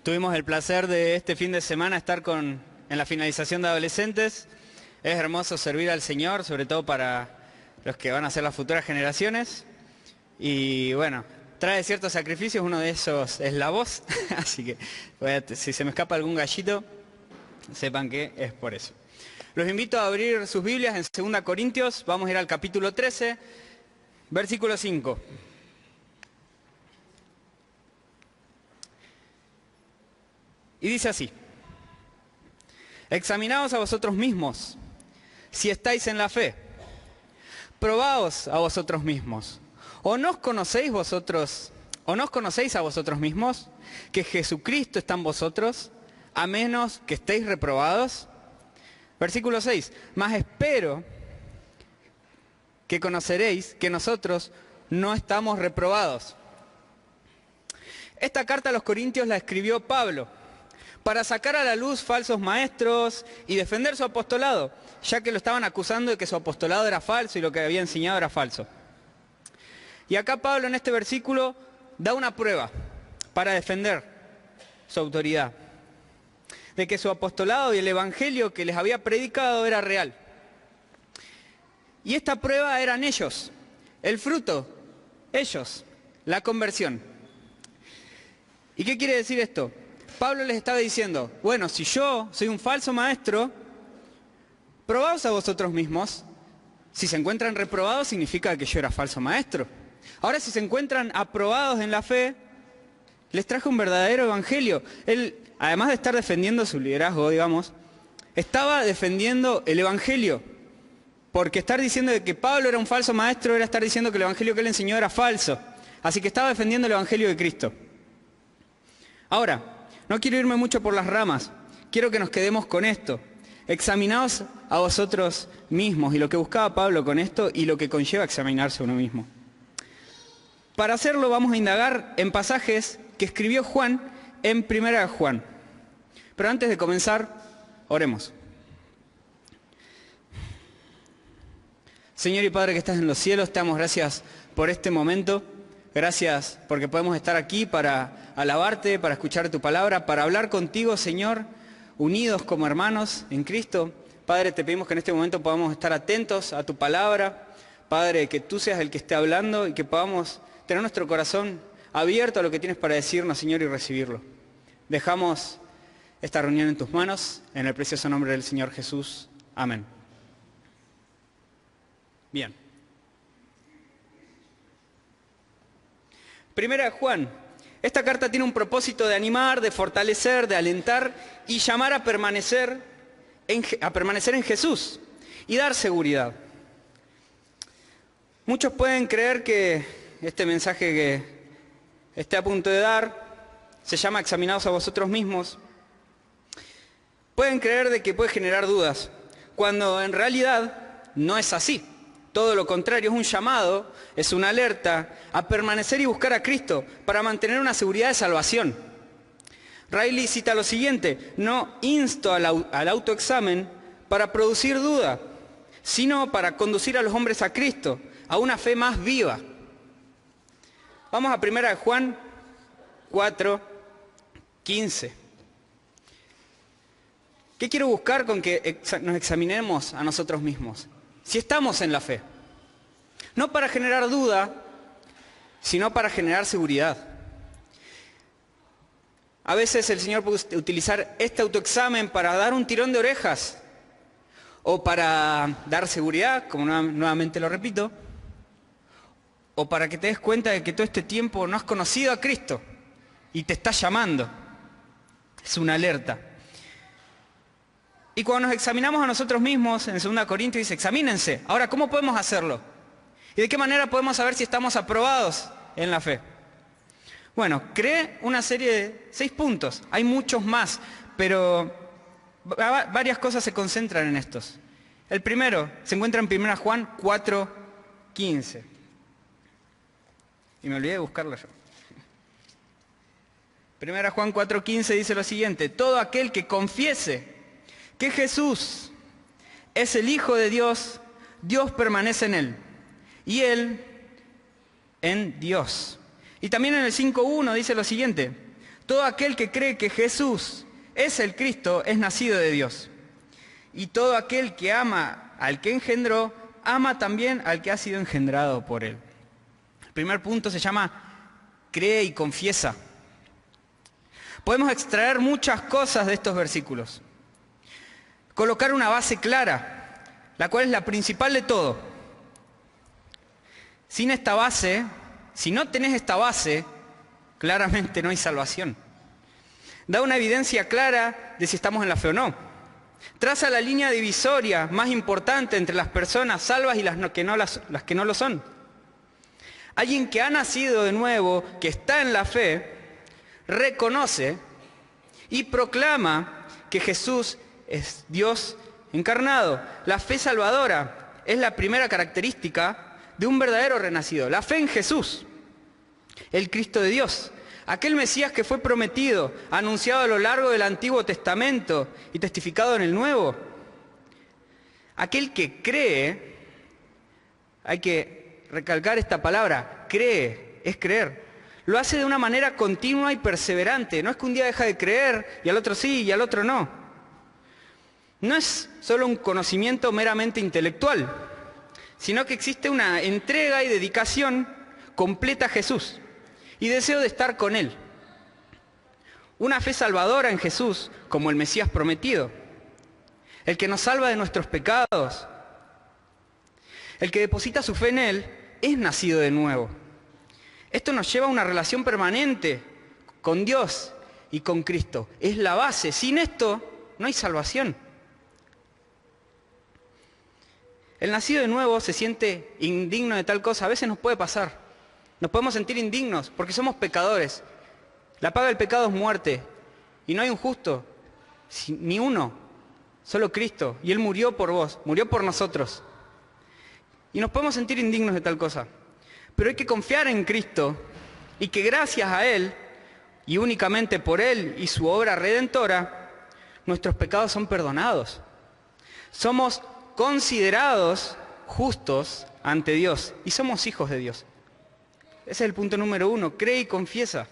Tuvimos el placer de este fin de semana estar en la finalización de adolescentes. Es hermoso servir al Señor, sobre todo para los que van a ser las futuras generaciones. Y bueno, trae ciertos sacrificios, uno de esos es la voz, así que si se me escapa algún gallito, sepan que es por eso. Los invito a abrir sus Biblias en 2 Corintios, vamos a ir al capítulo 13, versículo 5. Y dice así: examinaos a vosotros mismos, si estáis en la fe. Probaos a vosotros mismos. ¿O no os conocéis a vosotros mismos que Jesucristo está en vosotros, a menos que estéis reprobados? Versículo 6. Mas espero que conoceréis que nosotros no estamos reprobados. Esta carta a los Corintios la escribió Pablo para sacar a la luz falsos maestros y defender su apostolado, ya que lo estaban acusando de que su apostolado era falso y lo que había enseñado era falso. Y acá Pablo en este versículo da una prueba para defender su autoridad, de que su apostolado y el evangelio que les había predicado era real. Y esta prueba eran ellos, el fruto, ellos, la conversión. ¿Y qué quiere decir esto? Pablo les estaba diciendo, bueno, si yo soy un falso maestro, probaos a vosotros mismos. Si se encuentran reprobados, significa que yo era falso maestro. Ahora, si se encuentran aprobados en la fe, les traje un verdadero evangelio. Él, además de estar defendiendo su liderazgo, digamos, estaba defendiendo el evangelio. Porque estar diciendo que Pablo era un falso maestro era estar diciendo que el evangelio que él enseñó era falso. Así que estaba defendiendo el evangelio de Cristo. Ahora, no quiero irme mucho por las ramas, quiero que nos quedemos con esto. Examinaos a vosotros mismos, y lo que buscaba Pablo con esto y lo que conlleva examinarse a uno mismo. Para hacerlo vamos a indagar en pasajes que escribió Juan en 1 Juan. Pero antes de comenzar, oremos. Señor y Padre que estás en los cielos, te damos gracias por este momento. Gracias porque podemos estar aquí para alabarte, para escuchar tu palabra, para hablar contigo, Señor, unidos como hermanos en Cristo. Padre, te pedimos que en este momento podamos estar atentos a tu palabra. Padre, que tú seas el que esté hablando y que podamos tener nuestro corazón abierto a lo que tienes para decirnos, Señor, y recibirlo. Dejamos esta reunión en tus manos, en el precioso nombre del Señor Jesús. Amén. Bien. 1 Juan. Esta carta tiene un propósito de animar, de fortalecer, de alentar y llamar a permanecer en Jesús y dar seguridad. Muchos pueden creer que este mensaje que esté a punto de dar se llama examinaos a vosotros mismos. Pueden creer de que puede generar dudas, cuando en realidad no es así. Todo lo contrario, es un llamado, es una alerta a permanecer y buscar a Cristo para mantener una seguridad de salvación. Riley cita lo siguiente: no insto al autoexamen para producir duda, sino para conducir a los hombres a Cristo, a una fe más viva. Vamos a 1 Juan 4:15. ¿Qué quiero buscar con que nos examinemos a nosotros mismos? Si estamos en la fe, no para generar duda, sino para generar seguridad. A veces el Señor puede utilizar este autoexamen para dar un tirón de orejas, o para dar seguridad, como nuevamente lo repito, o para que te des cuenta de que todo este tiempo no has conocido a Cristo y te está llamando. Es una alerta. Y cuando nos examinamos a nosotros mismos, en 2 Corintios dice, examínense. Ahora, ¿cómo podemos hacerlo? ¿Y de qué manera podemos saber si estamos aprobados en la fe? Bueno, creé una serie de 6 puntos. Hay muchos más, pero varias cosas se concentran en estos. El primero se encuentra en 1 Juan 4:15. Y me olvidé de buscarlo yo. 1 Juan 4:15 dice lo siguiente: todo aquel que confiese que Jesús es el Hijo de Dios, Dios permanece en él, y él en Dios. Y también en el 5:1 dice lo siguiente: Todo aquel que cree que Jesús es el Cristo es nacido de Dios. Y todo aquel que ama al que engendró, ama también al que ha sido engendrado por él. El primer punto se llama cree y confiesa. Podemos extraer muchas cosas de estos versículos. Colocar una base clara, la cual es la principal de todo. Sin esta base, si no tenés esta base, claramente no hay salvación. Da una evidencia clara de si estamos en la fe o no. Traza la línea divisoria más importante entre las personas salvas y las que no lo son. Alguien que ha nacido de nuevo, que está en la fe, reconoce y proclama que Jesús es Dios encarnado. La fe salvadora es la primera característica de un verdadero renacido. La fe en Jesús, el Cristo de Dios. Aquel Mesías que fue prometido, anunciado a lo largo del Antiguo Testamento y testificado en el Nuevo. Aquel que cree, hay que recalcar esta palabra, cree, es creer. Lo hace de una manera continua y perseverante. No es que un día deja de creer y al otro sí y al otro no. No es solo un conocimiento meramente intelectual, sino que existe una entrega y dedicación completa a Jesús y deseo de estar con Él. Una fe salvadora en Jesús como el Mesías prometido, el que nos salva de nuestros pecados. El que deposita su fe en Él es nacido de nuevo. Esto nos lleva a una relación permanente con Dios y con Cristo. Es la base. Sin esto no hay salvación. El nacido de nuevo se siente indigno de tal cosa. A veces nos puede pasar. Nos podemos sentir indignos porque somos pecadores. La paga del pecado es muerte. Y no hay un justo, ni uno, solo Cristo. Y Él murió por vos, murió por nosotros. Y nos podemos sentir indignos de tal cosa. Pero hay que confiar en Cristo y que gracias a Él, y únicamente por Él y su obra redentora, nuestros pecados son perdonados. Somos considerados justos ante Dios y somos hijos de Dios. Ese es el punto número 1, cree y confiesa.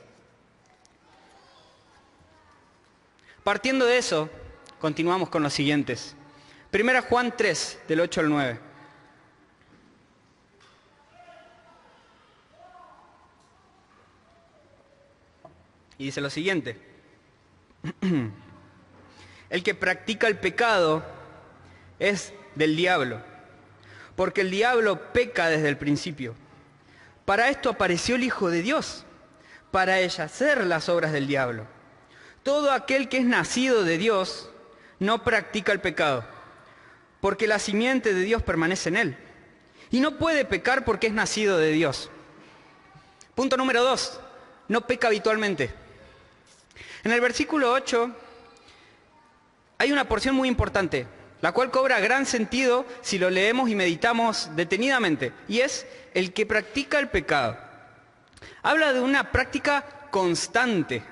Partiendo de eso, continuamos con los siguientes. 1 Juan 3, del 8 al 9. Y dice lo siguiente. El que practica el pecado es del diablo, porque el diablo peca desde el principio. Para esto apareció el Hijo de Dios, para hacer las obras del diablo. Todo aquel que es nacido de Dios no practica el pecado, porque la simiente de Dios permanece en él. Y no puede pecar porque es nacido de Dios. Punto número 2, no peca habitualmente. En el versículo 8 hay una porción muy importante, la cual cobra gran sentido si lo leemos y meditamos detenidamente, y es el que practica el pecado. Habla de una práctica constante.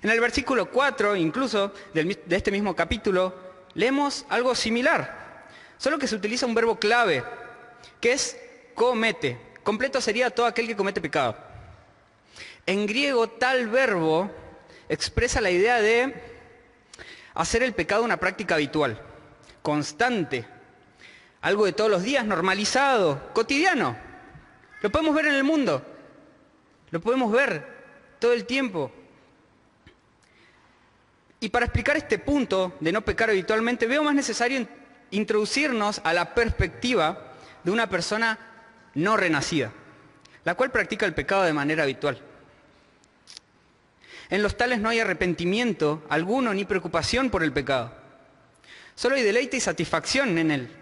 En el versículo 4, incluso de este mismo capítulo, leemos algo similar, solo que se utiliza un verbo clave, que es comete. Completo sería todo aquel que comete pecado. En griego, tal verbo expresa la idea de hacer el pecado una práctica habitual, constante, algo de todos los días, normalizado, cotidiano. Lo podemos ver en el mundo, lo podemos ver todo el tiempo. Y para explicar este punto de no pecar habitualmente, veo más necesario introducirnos a la perspectiva de una persona no renacida, la cual practica el pecado de manera habitual. En los tales no hay arrepentimiento alguno ni preocupación por el pecado. Solo hay deleite y satisfacción en él.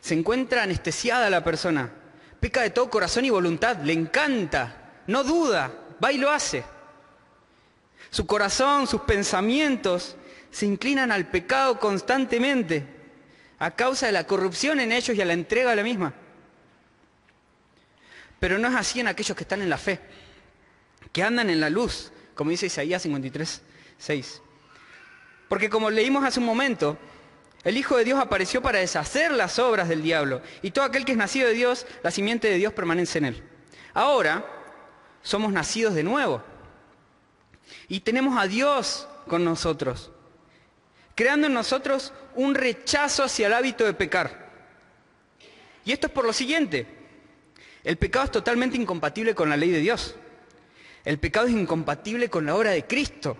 Se encuentra anestesiada la persona. Peca de todo corazón y voluntad. Le encanta. No duda. Va y lo hace. Su corazón, sus pensamientos se inclinan al pecado constantemente a causa de la corrupción en ellos y a la entrega de la misma. Pero no es así en aquellos que están en la fe, que andan en la luz, como dice Isaías 53, 6. Porque como leímos hace un momento, el Hijo de Dios apareció para deshacer las obras del diablo, y todo aquel que es nacido de Dios, la simiente de Dios permanece en él. Ahora, somos nacidos de nuevo. Y tenemos a Dios con nosotros, creando en nosotros un rechazo hacia el hábito de pecar. Y esto es por lo siguiente: el pecado es totalmente incompatible con la ley de Dios. El pecado es incompatible con la obra de Cristo.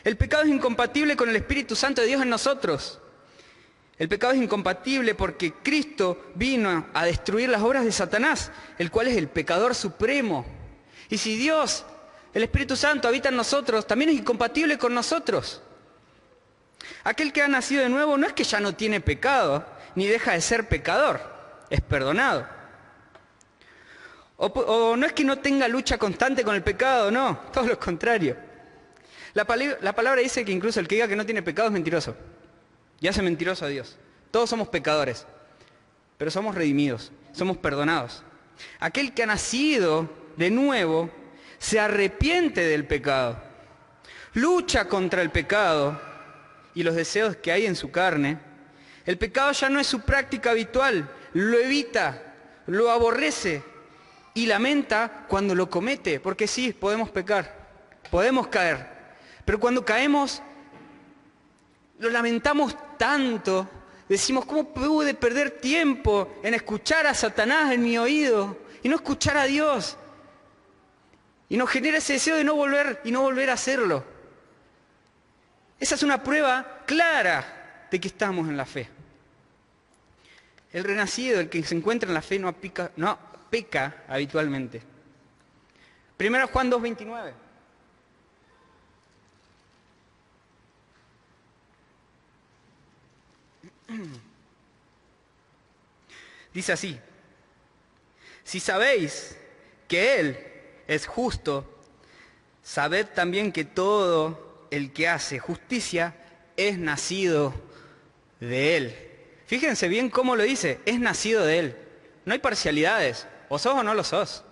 El pecado es incompatible con el Espíritu Santo de Dios en nosotros. El pecado es incompatible porque Cristo vino a destruir las obras de Satanás, el cual es el pecador supremo. Y si Dios, el Espíritu Santo, habita en nosotros, también es incompatible con nosotros. Aquel que ha nacido de nuevo no es que ya no tiene pecado, ni deja de ser pecador, es perdonado. O no es que no tenga lucha constante con el pecado, no, todo lo contrario. La palabra dice que incluso el que diga que no tiene pecado es mentiroso. Y hace mentiroso a Dios. Todos somos pecadores, pero somos redimidos, somos perdonados. Aquel que ha nacido de nuevo se arrepiente del pecado, lucha contra el pecado y los deseos que hay en su carne. El pecado ya no es su práctica habitual, lo evita, lo aborrece y lamenta cuando lo comete, porque sí, podemos pecar, podemos caer, pero cuando caemos lo lamentamos tanto, decimos, ¿cómo pude perder tiempo en escuchar a Satanás en mi oído y no escuchar a Dios? Y nos genera ese deseo de no volver a hacerlo. Esa es una prueba clara de que estamos en la fe. El renacido, el que se encuentra en la fe, no peca habitualmente. 1 Juan 2:29. Dice así: si sabéis que Él es justo, sabed también que todo el que hace justicia es nacido de Él. Fíjense bien cómo lo dice, es nacido de Él. No hay parcialidades, o sos o no lo sos.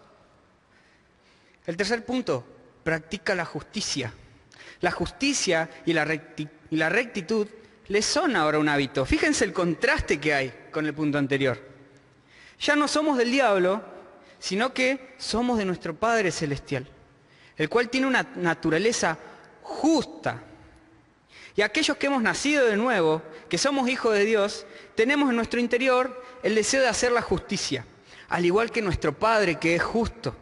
El tercer punto, practica la justicia. La justicia y la rectitud le son ahora un hábito. Fíjense el contraste que hay con el punto anterior. Ya no somos del diablo, sino que somos de nuestro Padre Celestial, el cual tiene una naturaleza justa. Y aquellos que hemos nacido de nuevo, que somos hijos de Dios, tenemos en nuestro interior el deseo de hacer la justicia, al igual que nuestro Padre que es justo.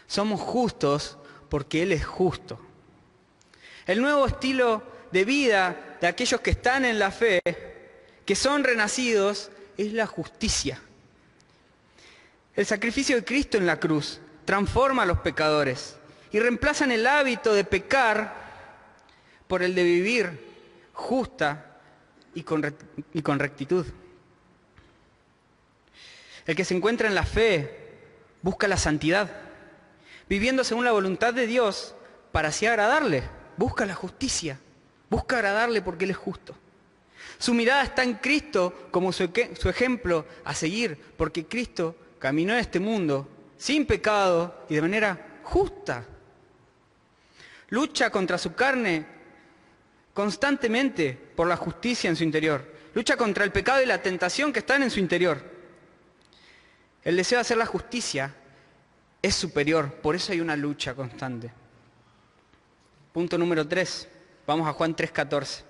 Somos justos porque Él es justo. El nuevo estilo de vida de aquellos que están en la fe, que son renacidos, es la justicia. El sacrificio de Cristo en la cruz transforma a los pecadores y reemplazan el hábito de pecar por el de vivir justa y con rectitud. El que se encuentra en la fe busca la santidad, viviendo según la voluntad de Dios para así agradarle. Busca la justicia, busca agradarle porque Él es justo. Su mirada está en Cristo como su ejemplo a seguir, porque Cristo caminó en este mundo sin pecado y de manera justa. Lucha contra su carne constantemente por la justicia en su interior. Lucha contra el pecado y la tentación que están en su interior. El deseo de hacer la justicia es superior, por eso hay una lucha constante. Punto número 3. Vamos a Juan 3:14.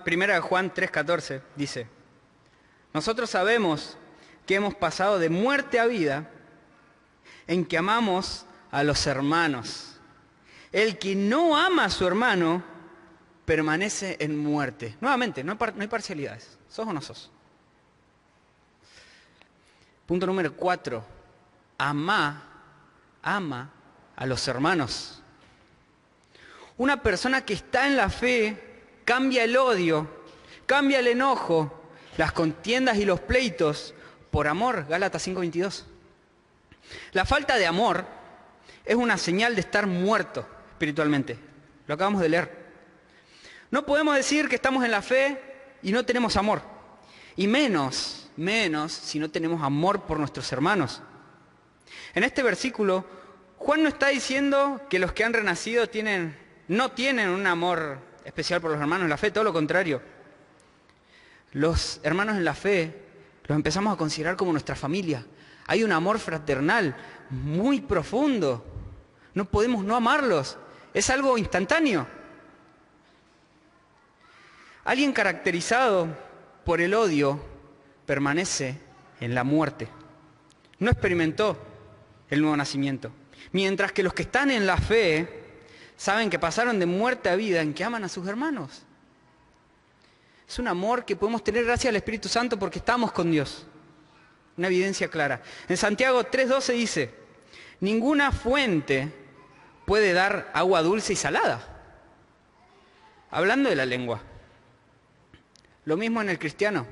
Primera de Juan 3:14 dice: nosotros sabemos que hemos pasado de muerte a vida en que amamos a los hermanos. El que no ama a su hermano permanece en muerte. Nuevamente, no hay parcialidades. ¿Sos o no sos? Punto número 4. Ama a los hermanos. Una persona que está en la fe cambia el odio, cambia el enojo, las contiendas y los pleitos por amor. Gálatas 5:22. La falta de amor es una señal de estar muerto espiritualmente. Lo acabamos de leer. No podemos decir que estamos en la fe y no tenemos amor. Y menos si no tenemos amor por nuestros hermanos. En este versículo, Juan no está diciendo que los que han renacido tienen no tienen un amor especial por los hermanos en la fe, todo lo contrario. Los hermanos en la fe los empezamos a considerar como nuestra familia. Hay un amor fraternal muy profundo. No podemos no amarlos. Es algo instantáneo. Alguien caracterizado por el odio permanece en la muerte. No experimentó el nuevo nacimiento. Mientras que los que están en la fe saben que pasaron de muerte a vida en que aman a sus hermanos. Es un amor que podemos tener gracias al Espíritu Santo porque estamos con Dios. Una evidencia clara. En Santiago 3:12 dice, ninguna fuente puede dar agua dulce y salada. Hablando de la lengua. Lo mismo en el cristiano.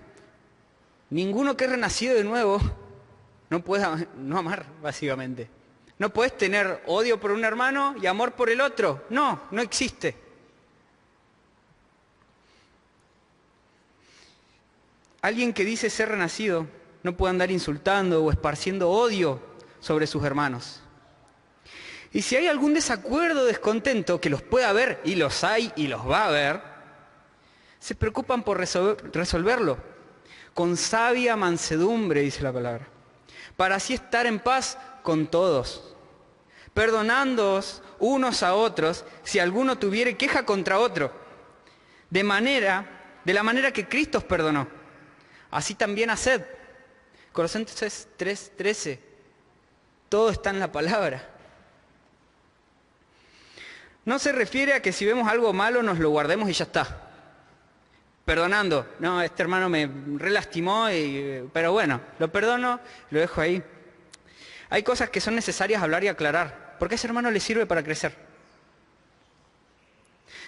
Ninguno que es renacido de nuevo no puede no amar, básicamente. No puedes tener odio por un hermano y amor por el otro. No, no existe. Alguien que dice ser renacido no puede andar insultando o esparciendo odio sobre sus hermanos. Y si hay algún desacuerdo o descontento, que los puede haber, y los hay y los va a haber, se preocupan por resolverlo con sabia mansedumbre, dice la palabra, para así estar en paz con todos, perdonándoos unos a otros si alguno tuviere queja contra otro, de la manera que Cristo os perdonó. Así también haced. Colosenses 3:13. Todo está en la palabra. No se refiere a que si vemos algo malo nos lo guardemos y ya está. Perdonando. No, este hermano me relastimó, pero bueno, lo perdono, lo dejo ahí. Hay cosas que son necesarias hablar y aclarar, porque a ese hermano le sirve para crecer.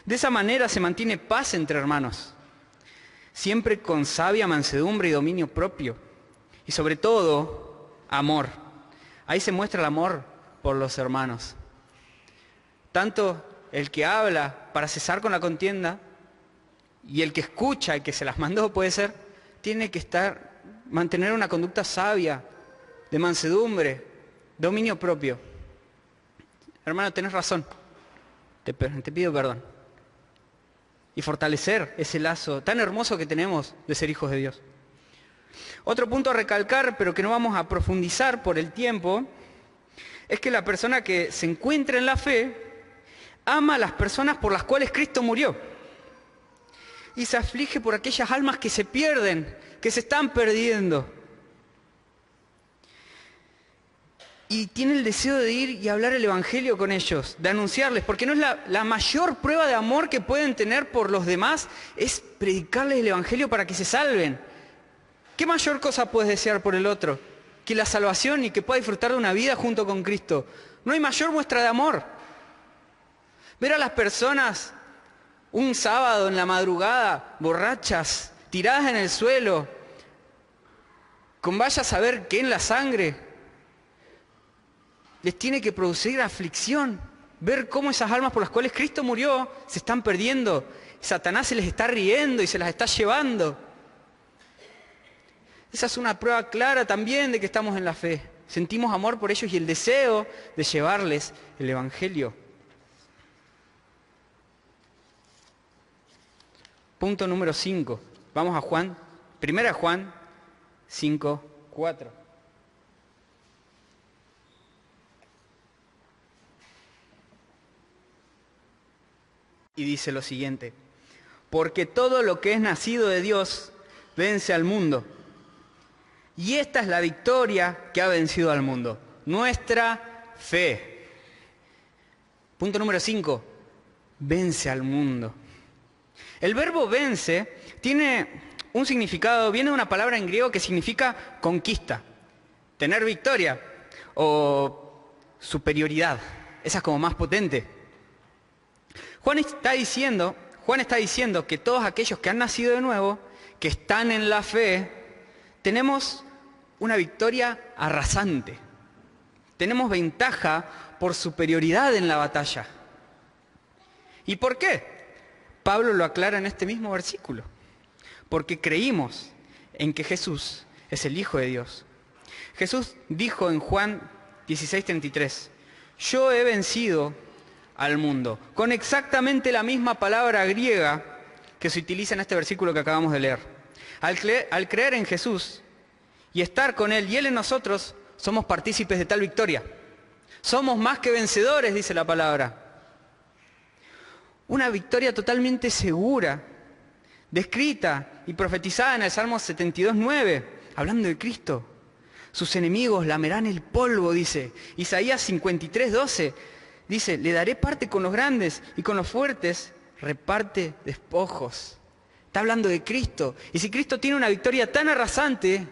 De esa manera se mantiene paz entre hermanos. Siempre con sabia mansedumbre y dominio propio. Y sobre todo, amor. Ahí se muestra el amor por los hermanos. Tanto el que habla para cesar con la contienda y el que escucha, el que se las mandó puede ser, tiene que mantener una conducta sabia, de mansedumbre, dominio propio. Hermano, tenés razón. Te pido perdón. Y fortalecer ese lazo tan hermoso que tenemos de ser hijos de Dios. Otro punto a recalcar, pero que no vamos a profundizar por el tiempo, es que la persona que se encuentra en la fe ama a las personas por las cuales Cristo murió. Y se aflige por aquellas almas que se pierden, que se están perdiendo. Y tiene el deseo de ir y hablar el Evangelio con ellos, de anunciarles, porque no es la mayor prueba de amor que pueden tener por los demás, es predicarles el Evangelio para que se salven. ¿Qué mayor cosa puedes desear por el otro? Que la salvación y que pueda disfrutar de una vida junto con Cristo. No hay mayor muestra de amor. Ver a las personas un sábado en la madrugada, borrachas, tiradas en el suelo, con vaya a saber qué en la sangre, les tiene que producir aflicción, ver cómo esas almas por las cuales Cristo murió se están perdiendo. Satanás se les está riendo y se las está llevando. Esa es una prueba clara también de que estamos en la fe. Sentimos amor por ellos y el deseo de llevarles el Evangelio. Punto número 5. Vamos a Juan, 1 Juan 5:4. Y dice lo siguiente: porque todo lo que es nacido de Dios vence al mundo. Y esta es la victoria que ha vencido al mundo, nuestra fe. Punto número 5, vence al mundo. El verbo vence tiene un significado, viene de una palabra en griego que significa conquista, tener victoria o superioridad. Esa es como más potente. Juan está diciendo que todos aquellos que han nacido de nuevo, que están en la fe, tenemos una victoria arrasante. Tenemos ventaja por superioridad en la batalla. ¿Y por qué? Pablo lo aclara en este mismo versículo. Porque creímos en que Jesús es el Hijo de Dios. Jesús dijo en Juan 16:33, yo he vencido al mundo, con exactamente la misma palabra griega que se utiliza en este versículo que acabamos de leer. Al creer en Jesús y estar con Él y Él en nosotros, somos partícipes de tal victoria. Somos más que vencedores, dice la palabra. Una victoria totalmente segura, descrita y profetizada en el Salmo 72:9, hablando de Cristo. Sus enemigos lamerán el polvo, dice. Isaías 53:12 dice, le daré parte con los grandes y con los fuertes reparte despojos. Está hablando de Cristo. Y si Cristo tiene una victoria tan arrasante,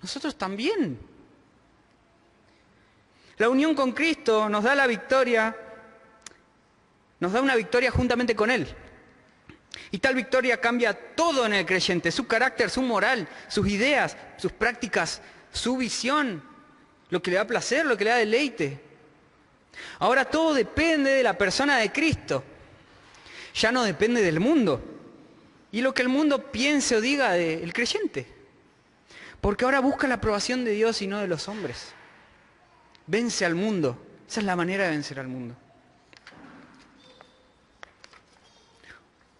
nosotros también. La unión con Cristo nos da la victoria, nos da una victoria juntamente con Él. Y tal victoria cambia todo en el creyente, su carácter, su moral, sus ideas, sus prácticas, su visión, lo que le da placer, lo que le da deleite. Ahora todo depende de la persona de Cristo. Ya no depende del mundo. Y lo que el mundo piense o diga del creyente. Porque ahora busca la aprobación de Dios y no de los hombres. Vence al mundo. Esa es la manera de vencer al mundo.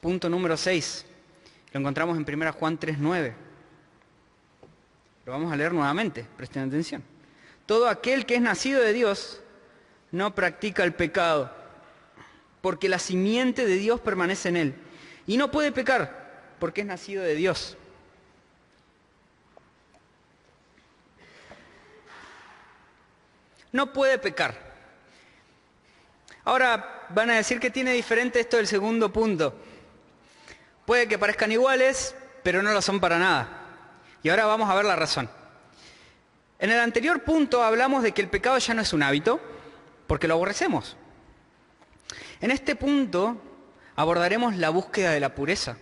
Punto número 6. Lo encontramos en 1 Juan 3:9. Lo vamos a leer nuevamente, presten atención. Todo aquel que es nacido de Dios no practica el pecado, porque la simiente de Dios permanece en él. Y no puede pecar, porque es nacido de Dios. No puede pecar. Ahora van a decir que tiene diferente esto del segundo punto. Puede que parezcan iguales, pero no lo son para nada. Y ahora vamos a ver la razón. En el anterior punto hablamos de que el pecado ya no es un hábito, porque lo aborrecemos. En este punto abordaremos la búsqueda de la pureza.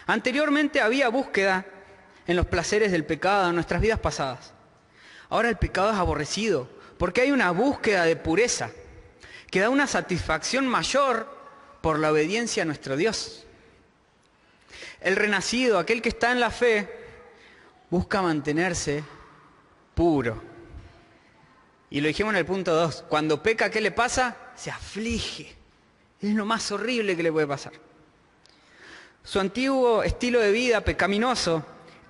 Anteriormente había búsqueda en los placeres del pecado en nuestras vidas pasadas. Ahora el pecado es aborrecido, porque hay una búsqueda de pureza que da una satisfacción mayor por la obediencia a nuestro Dios. El renacido, aquel que está en la fe, busca mantenerse puro. Y lo dijimos en el punto 2. Cuando peca, ¿qué le pasa? Se aflige. Es lo más horrible que le puede pasar. Su antiguo estilo de vida pecaminoso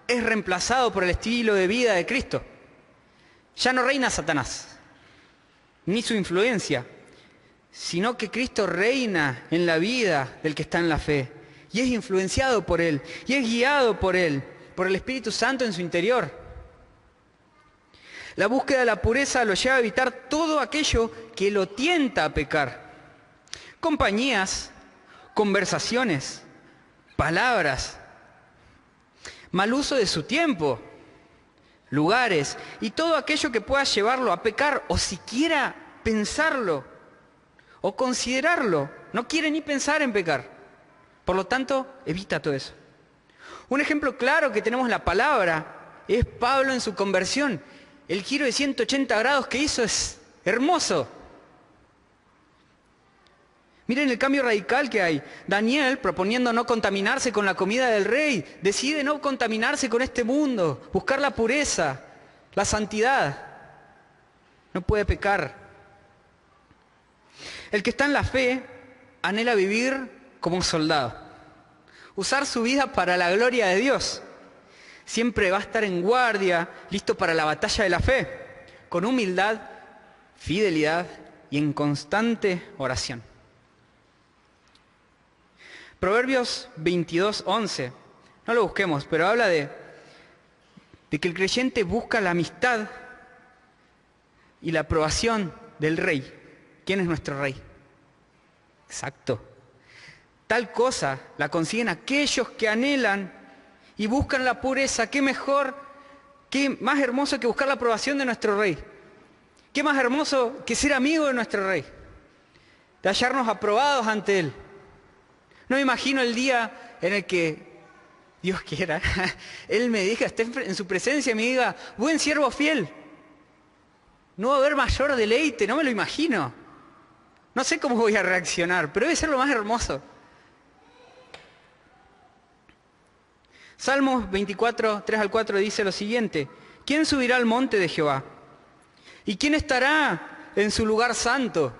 es reemplazado por el estilo de vida de Cristo. Ya no reina Satanás, ni su influencia, sino que Cristo reina en la vida del que está en la fe. Y es influenciado por Él, y es guiado por Él, por el Espíritu Santo en su interior. La búsqueda de la pureza lo lleva a evitar todo aquello que lo tienta a pecar. Compañías, conversaciones, palabras, mal uso de su tiempo, lugares y todo aquello que pueda llevarlo a pecar o siquiera pensarlo o considerarlo. No quiere ni pensar en pecar. Por lo tanto, evita todo eso. Un ejemplo claro que tenemos en la palabra es Pablo en su conversión. El giro de 180 grados que hizo es hermoso. Miren el cambio radical que hay. Daniel, proponiendo no contaminarse con la comida del rey, decide no contaminarse con este mundo, buscar la pureza, la santidad. No puede pecar. El que está en la fe anhela vivir como un soldado. Usar su vida para la gloria de Dios. Siempre va a estar en guardia, listo para la batalla de la fe, con humildad, fidelidad y en constante oración. Proverbios 22:11, no lo busquemos, pero habla de que el creyente busca la amistad y la aprobación del rey. ¿Quién es nuestro rey? Exacto. Tal cosa la consiguen aquellos que anhelan y buscan la pureza. ¿Qué mejor, qué más hermoso que buscar la aprobación de nuestro rey? ¿Qué más hermoso que ser amigo de nuestro rey? De hallarnos aprobados ante él. No me imagino el día en el que, Dios quiera, él me diga, esté en su presencia y me diga, buen siervo fiel. No va a haber mayor deleite, no me lo imagino. No sé cómo voy a reaccionar, pero debe ser lo más hermoso. Salmos 24, 3-4 dice lo siguiente: ¿quién subirá al monte de Jehová? ¿Y quién estará en su lugar santo?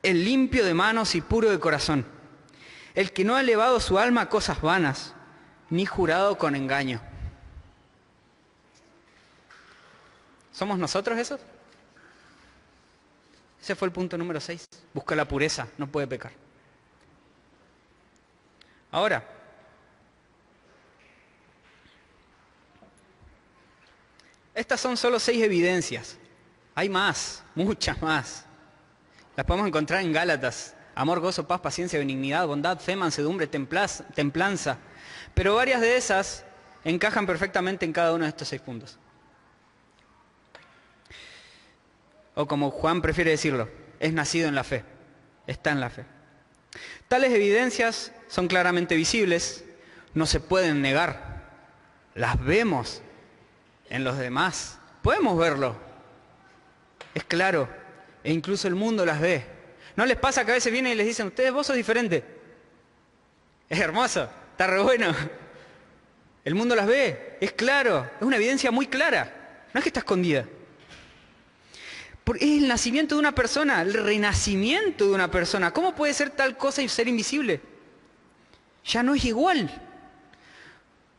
el limpio de manos y puro de corazón, el que no ha elevado su alma a cosas vanas, ni jurado con engaño. ¿Somos nosotros esos? Ese fue el punto número 6. Busca la pureza, no puede pecar. Ahora, estas son solo 6 evidencias. Hay más, muchas más. Las podemos encontrar en Gálatas. Amor, gozo, paz, paciencia, benignidad, bondad, fe, mansedumbre, templanza. Pero varias de esas encajan perfectamente en cada uno de estos 6 puntos. O como Juan prefiere decirlo, es nacido en la fe, está en la fe. Tales evidencias son claramente visibles, no se pueden negar, las vemos en los demás, podemos verlo, es claro, e incluso el mundo las ve. ¿No les pasa que a veces vienen y les dicen, ustedes, vos sos diferente? Es hermoso, está re bueno. El mundo las ve, es claro, es una evidencia muy clara, no es que está escondida. Es el nacimiento de una persona, el renacimiento de una persona. ¿Cómo puede ser tal cosa y ser invisible? Ya no es igual.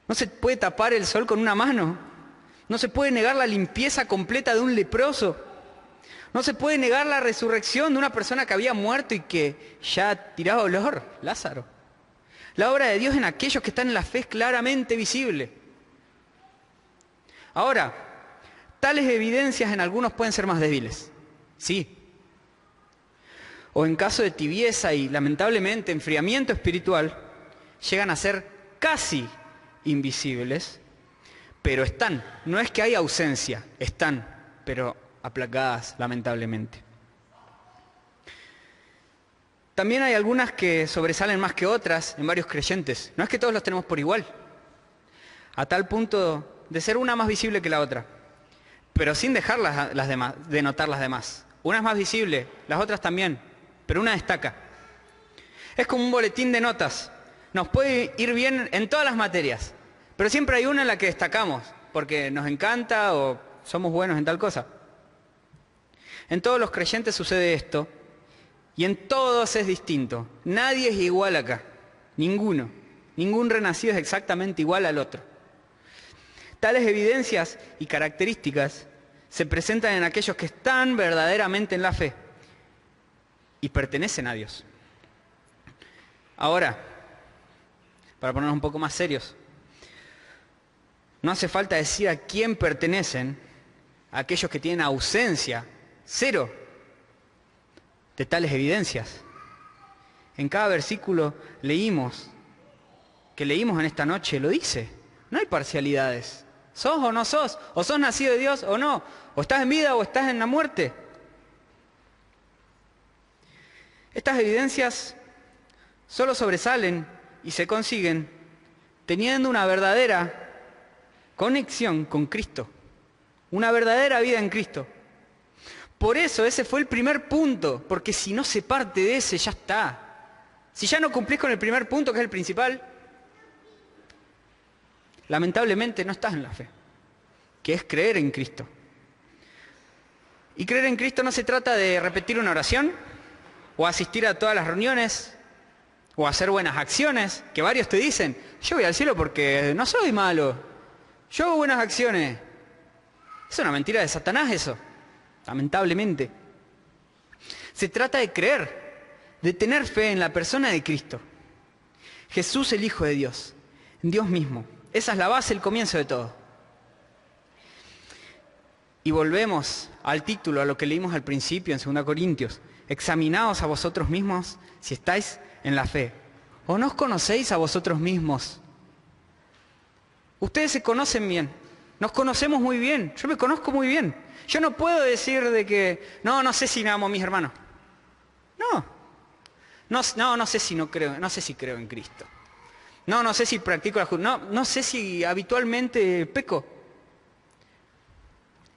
No se puede tapar el sol con una mano. No se puede negar la limpieza completa de un leproso. No se puede negar la resurrección de una persona que había muerto y que ya tiraba olor, Lázaro. La obra de Dios en aquellos que están en la fe es claramente visible. Ahora, tales evidencias en algunos pueden ser más débiles, sí. O en caso de tibieza y lamentablemente enfriamiento espiritual, llegan a ser casi invisibles, pero están. No es que hay ausencia, están, pero aplacadas lamentablemente. También hay algunas que sobresalen más que otras en varios creyentes. No es que todos los tenemos por igual, a tal punto de ser una más visible que la otra. Pero sin dejar las demás, de notar las demás. Una es más visible, las otras también, pero una destaca. Es como un boletín de notas. Nos puede ir bien en todas las materias, pero siempre hay una en la que destacamos, porque nos encanta o somos buenos en tal cosa. En todos los creyentes sucede esto, y en todos es distinto. Nadie es igual acá, ninguno. Ningún renacido es exactamente igual al otro. Tales evidencias y características se presentan en aquellos que están verdaderamente en la fe y pertenecen a Dios. Ahora, para ponernos un poco más serios, no hace falta decir a quién pertenecen aquellos que tienen ausencia, cero, de tales evidencias. En cada versículo que leímos en esta noche, lo dice, no hay parcialidades. ¿Sos o no sos? ¿O sos nacido de Dios o no? ¿O estás en vida o estás en la muerte? Estas evidencias solo sobresalen y se consiguen teniendo una verdadera conexión con Cristo, una verdadera vida en Cristo. Por eso ese fue el primer punto, porque si no se parte de ese, ya está. Si ya no cumplís con el primer punto, que es el principal, lamentablemente no estás en la fe, que es creer en Cristo. Y creer en Cristo no se trata de repetir una oración, o asistir a todas las reuniones, o hacer buenas acciones, que varios te dicen, yo voy al cielo porque no soy malo, yo hago buenas acciones. Es una mentira de Satanás eso, lamentablemente. Se trata de creer, de tener fe en la persona de Cristo. Jesús, el Hijo de Dios, en Dios mismo. Esa es la base, el comienzo de todo. Y volvemos al título, a lo que leímos al principio en 2 Corintios. Examinaos a vosotros mismos si estáis en la fe. ¿O no os conocéis a vosotros mismos? Ustedes se conocen bien. Nos conocemos muy bien. Yo me conozco muy bien. Yo no puedo decir de que, no sé si amo a mis hermanos. No sé si no creo, no sé si creo en Cristo. No sé si practico la justicia. No sé si habitualmente peco.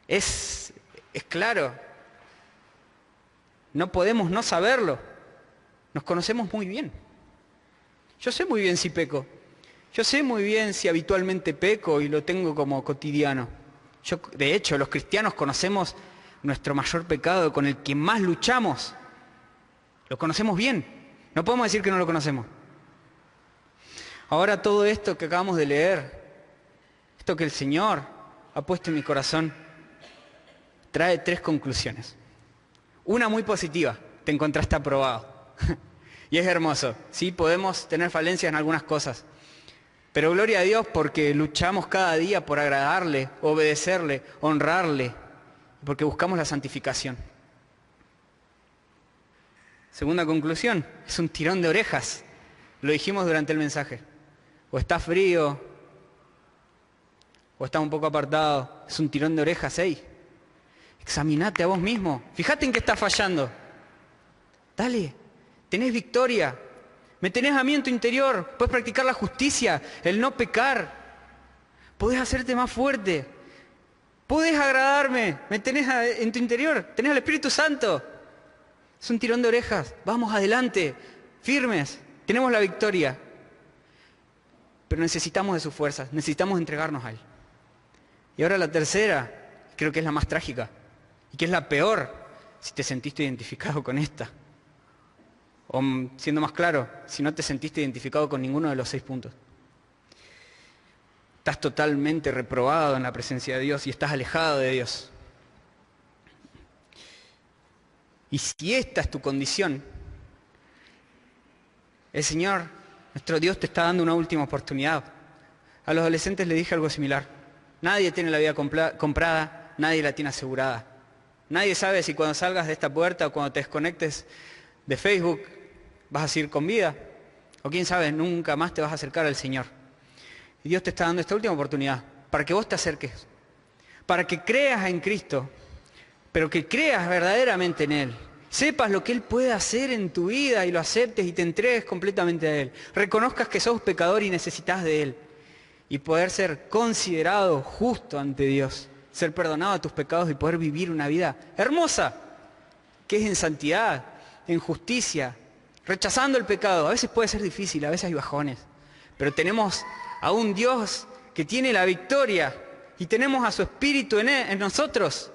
Es claro. No podemos no saberlo. Nos conocemos muy bien. Yo sé muy bien si peco. Yo sé muy bien si habitualmente peco y lo tengo como cotidiano. De hecho, los cristianos conocemos nuestro mayor pecado con el que más luchamos. Lo conocemos bien. No podemos decir que no lo conocemos. Ahora todo esto que acabamos de leer, esto que el Señor ha puesto en mi corazón, trae 3 conclusiones. Una muy positiva, te encontraste aprobado. Y es hermoso, ¿sí? Podemos tener falencias en algunas cosas. Pero gloria a Dios porque luchamos cada día por agradarle, obedecerle, honrarle, porque buscamos la santificación. Segunda conclusión, es un tirón de orejas. Lo dijimos durante el mensaje. O está frío, o está un poco apartado. Es un tirón de orejas, ¡ey! Examinate a vos mismo. Fíjate en qué estás fallando. Dale, tenés victoria. Me tenés a mí en tu interior. Puedes practicar la justicia, el no pecar. Podés hacerte más fuerte. Podés agradarme. Me tenés en tu interior. Tenés al Espíritu Santo. Es un tirón de orejas. Vamos adelante, firmes. Tenemos la victoria. Pero necesitamos de sus fuerzas. Necesitamos entregarnos a Él. Y ahora la tercera, creo que es la más trágica. Y que es la peor, si te sentiste identificado con esta. O siendo más claro, si no te sentiste identificado con ninguno de los 6 puntos. Estás totalmente reprobado en la presencia de Dios y estás alejado de Dios. Y si esta es tu condición, el Señor, nuestro Dios, te está dando una última oportunidad. A los adolescentes les dije algo similar. Nadie tiene la vida comprada, nadie la tiene asegurada. Nadie sabe si cuando salgas de esta puerta o cuando te desconectes de Facebook vas a seguir con vida. O quién sabe, nunca más te vas a acercar al Señor. Y Dios te está dando esta última oportunidad para que vos te acerques. Para que creas en Cristo, pero que creas verdaderamente en Él. Sepas lo que Él puede hacer en tu vida y lo aceptes y te entregues completamente a Él. Reconozcas que sos pecador y necesitas de Él. Y poder ser considerado justo ante Dios. Ser perdonado de tus pecados y poder vivir una vida hermosa, que es en santidad, en justicia, rechazando el pecado. A veces puede ser difícil, a veces hay bajones, pero tenemos a un Dios que tiene la victoria y tenemos a su Espíritu en nosotros,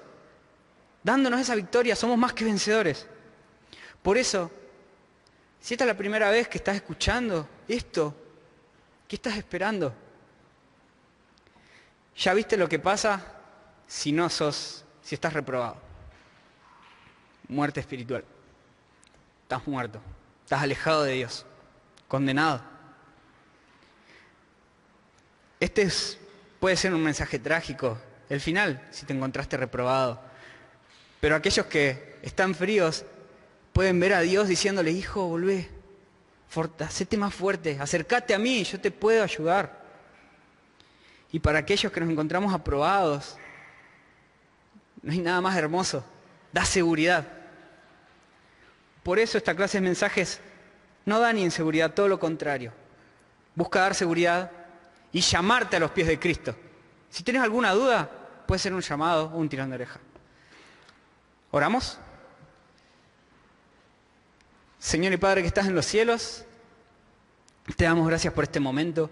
dándonos esa victoria. Somos más que vencedores. Por eso, si esta es la primera vez que estás escuchando esto, ¿qué estás esperando? ¿Ya viste lo que pasa si estás reprobado? Muerte espiritual. Estás muerto. Estás alejado de Dios. Condenado. Puede ser un mensaje trágico. El final, si te encontraste reprobado. Pero aquellos que están fríos pueden ver a Dios diciéndole: hijo, volvé. Hacete más fuerte. Acércate a mí, yo te puedo ayudar. Y para aquellos que nos encontramos aprobados, no hay nada más hermoso. Da seguridad. Por eso esta clase de mensajes no da ni inseguridad, todo lo contrario. Busca dar seguridad y llamarte a los pies de Cristo. Si tienes alguna duda, puede ser un llamado o un tirón de oreja. ¿Oramos? Señor y Padre que estás en los cielos, te damos gracias por este momento.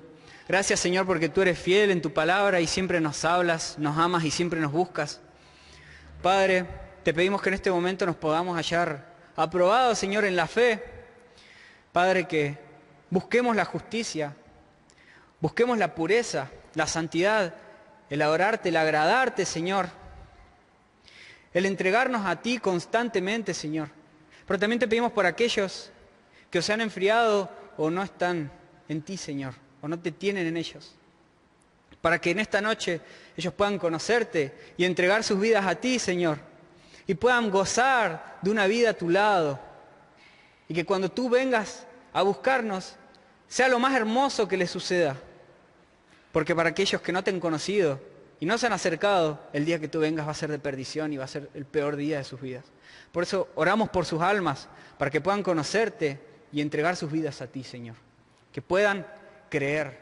Gracias, Señor, porque tú eres fiel en tu palabra y siempre nos hablas, nos amas y siempre nos buscas. Padre, te pedimos que en este momento nos podamos hallar aprobados, Señor, en la fe. Padre, que busquemos la justicia, busquemos la pureza, la santidad, el adorarte, el agradarte, Señor. El entregarnos a ti constantemente, Señor. Pero también te pedimos por aquellos que se han enfriado o no están en ti, Señor, o no te tienen en ellos. Para que en esta noche ellos puedan conocerte y entregar sus vidas a ti, Señor. Y puedan gozar de una vida a tu lado. Y que cuando tú vengas a buscarnos, sea lo más hermoso que les suceda. Porque para aquellos que no te han conocido y no se han acercado, el día que tú vengas va a ser de perdición y va a ser el peor día de sus vidas. Por eso oramos por sus almas, para que puedan conocerte y entregar sus vidas a ti, Señor. Que puedan creer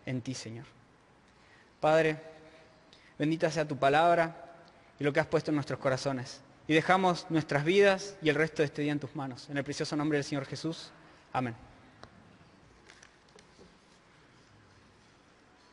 en ti, Señor. Padre, bendita sea tu palabra y lo que has puesto en nuestros corazones. Y dejamos nuestras vidas y el resto de este día en tus manos. En el precioso nombre del Señor Jesús. Amén.